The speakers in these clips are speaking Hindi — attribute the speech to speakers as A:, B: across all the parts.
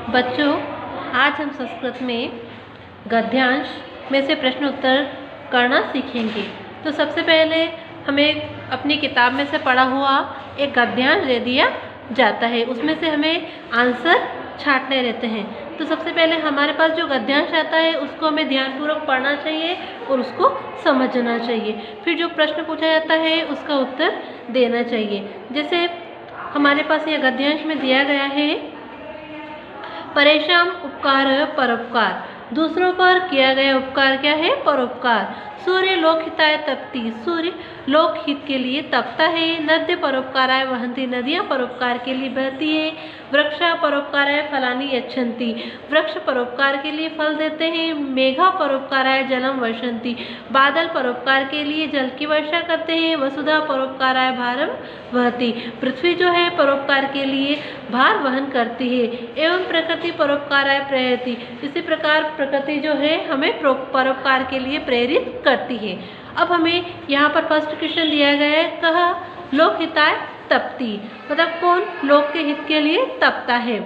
A: बच्चों, आज हम संस्कृत में गद्यांश में से प्रश्न उत्तर करना सीखेंगे। तो सबसे पहले हमें अपनी किताब में से पढ़ा हुआ एक गद्यांश दे दिया जाता है, उसमें से हमें आंसर छांटने रहते हैं। तो सबसे पहले हमारे पास जो गद्यांश आता है उसको हमें ध्यानपूर्वक पढ़ना चाहिए और उसको समझना चाहिए। फिर जो प्रश्न पूछा जाता है उसका उत्तर देना चाहिए। जैसे हमारे पास यह गद्यांश में दिया गया है, परेशान उपकार परोपकार, दूसरों पर किया गया उपकार क्या है? परोपकार। सूर्य लोकहिताय तपती, सूर्य लोकहित के लिए तपता है। नद्य परोपकाराय वहंती, नदियाँ परोपकार के लिए बहती है। वृक्षा परोपकाराय फलानि यच्छन्ति, वृक्ष परोपकार के लिए फल देते हैं। मेघा परोपकाराय जलम वर्षन्ति, बादल परोपकार के लिए जल की वर्षा करते हैं। वसुधा परोपकाराय भारम वहति, पृथ्वी जो है परोपकार के लिए भार वहन करती है। एवं प्रकृति परोपकाराय प्रेरयति, इसी प्रकार प्रकृति जो है हमें परोपकार के लिए प्रेरित करती है। अब हमें यहाँ पर फर्स्ट क्वेश्चन दिया गया है, कहा लोकहिताय तपती, मतलब कौन लोक के हित के लिए तपता है।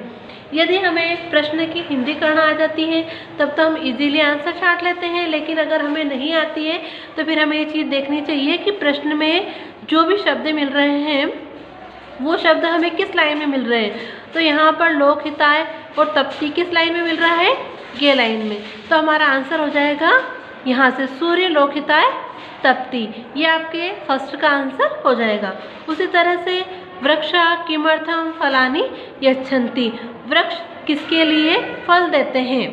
A: यदि हमें प्रश्न की हिंदी करना आ जाती है तब तो हम इजीली आंसर छांट लेते हैं, लेकिन अगर हमें नहीं आती है तो फिर हमें ये चीज़ देखनी चाहिए कि प्रश्न में जो भी शब्द मिल रहे हैं वो शब्द हमें किस लाइन में मिल रहे हैं। तो यहाँ पर लोकहिताय और तपती किस लाइन में मिल रहा है? ये लाइन में। तो हमारा आंसर हो जाएगा यहाँ से सूर्य लोकहिताय तपती, ये आपके फर्स्ट का आंसर हो जाएगा। उसी तरह से वृक्षा किमर्थम फलानि यच्छन्ति, वृक्ष किसके लिए फल देते हैं।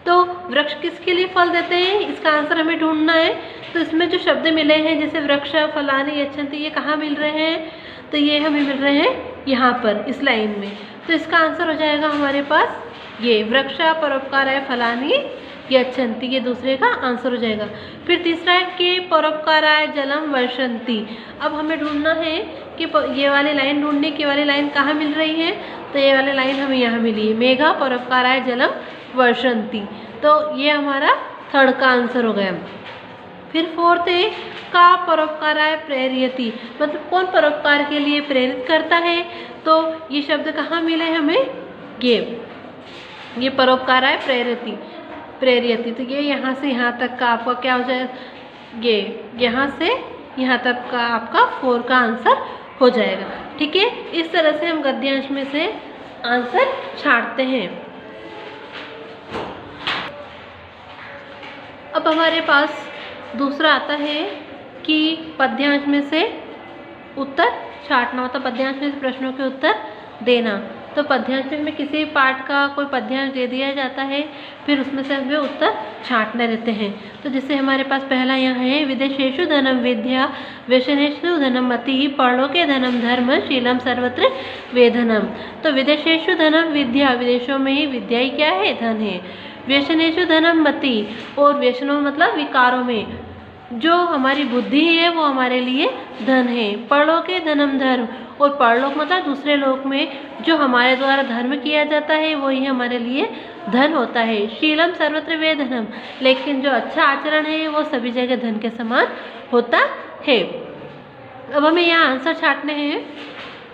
A: तो वृक्ष किसके लिए फल देते हैं, इसका आंसर हमें ढूंढना है। तो इसमें जो शब्द मिले हैं जैसे वृक्ष फलानि यच्छन्ति, ये कहाँ मिल रहे हैं? तो ये हमें मिल रहे हैं यहाँ पर इस लाइन में। तो इसका आंसर हो जाएगा हमारे पास ये वृक्षा परोपकाराय फलानि यच्छन्ति, ये दूसरे का आंसर हो जाएगा। फिर तीसरा है कि परोपकाराय जलम वर्षन्ति। अब हमें ढूंढना है कि ये वाली लाइन ढूंढने की वाली लाइन कहाँ मिल रही है। तो ये वाली लाइन हमें यहाँ मिली है, मेघा परोपकाराय जलम वर्षन्ति। तो ये हमारा थर्ड का आंसर हो गया। फिर फोर्थ है का परोपकाराय प्रेरयति, मतलब कौन परोपकार के लिए प्रेरित करता है। तो ये शब्द कहाँ मिले हमें? ये परोपकाराय प्रेरयति। तो ये यहाँ से यहाँ तक का आपका क्या हो जाएगा? ये यहाँ से यहाँ तक का आपका 4 का आंसर हो जाएगा। ठीक है, इस तरह से हम गद्यांश में से आंसर छांटते हैं। अब हमारे पास दूसरा आता है कि पद्यांश में से उत्तर छांटना, मतलब पद्यांश में से प्रश्नों के उत्तर देना। तो पद्यांश में हमें किसी पाठ का कोई पद्यांश दे दिया जाता है, फिर उसमें से हमें उत्तर छांटने रहते हैं। तो जैसे हमारे पास पहला यहाँ है, विदेशेषु धनम विद्या व्यसनेषु धनम मति, परलोके धनम धर्म शीलम सर्वत्र वेधनम। तो विदेशेषु धनम विद्या, विदेशों में ही विद्या ही क्या है? धन है। व्यसनेषु धनम मति, और व्यसनों मतलब विकारों में जो हमारी बुद्धि है वो हमारे लिए धन है। परलोके धनम धर्म, और परलोक मतलब दूसरे लोक में जो हमारे द्वारा धर्म किया जाता है वही हमारे लिए धन होता है। शीलम सर्वत्र वेधनम, लेकिन जो अच्छा आचरण है वो सभी जगह धन के समान होता है। अब हमें यहाँ आंसर छांटने हैं।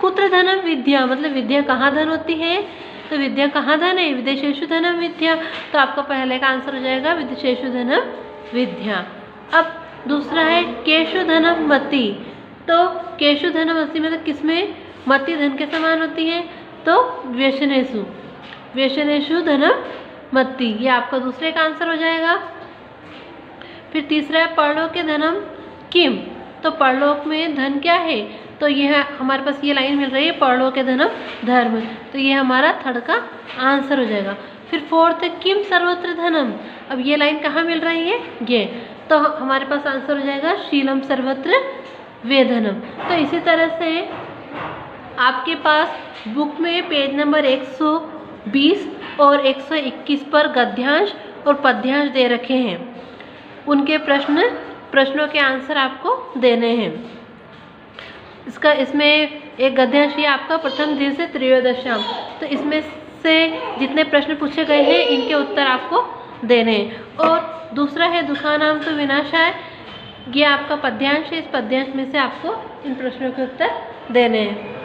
A: कुत्र धनम विद्या, मतलब विद्या कहाँ धन होती है। तो विद्या कहाँ धन है? विदेशेषु धनम विद्या। तो आपका पहले का आंसर हो जाएगा विदेशेषु धनम विद्या। अब दूसरा है केशु धनम मति। तो केशु धनम मति मतलब किसमें मति धन के समान होती है। तो व्यसनेषु धनम मति, ये आपका दूसरे का आंसर हो जाएगा। फिर तीसरा है परलोके धनम किम, तो परलोक में धन क्या है। तो यह हमारे पास ये लाइन मिल रही है, परलोके धनम धर्म। तो ये हमारा थर्ड का आंसर हो जाएगा। फिर फोर्थ है किम सर्वत्र धनम। अब ये लाइन कहाँ मिल रही है? ये, तो हमारे पास आंसर हो जाएगा शीलम सर्वत्र वेधनम। तो इसी तरह से आपके पास बुक में पेज नंबर 120 और 121 पर गद्यांश और पद्यांश दे रखे हैं। उनके प्रश्नों के आंसर आपको देने हैं। इसमें एक गद्यांश ये आपका प्रथम दिन से त्रयोदश्याम, तो इसमें से जितने प्रश्न पूछे गए हैं इनके उत्तर आपको देने हैं। और दूसरा है दुखानाम तो विनाशाय, ये आपका पद्यांश है। इस पद्यांश में से आपको इन प्रश्नों के उत्तर देने हैं।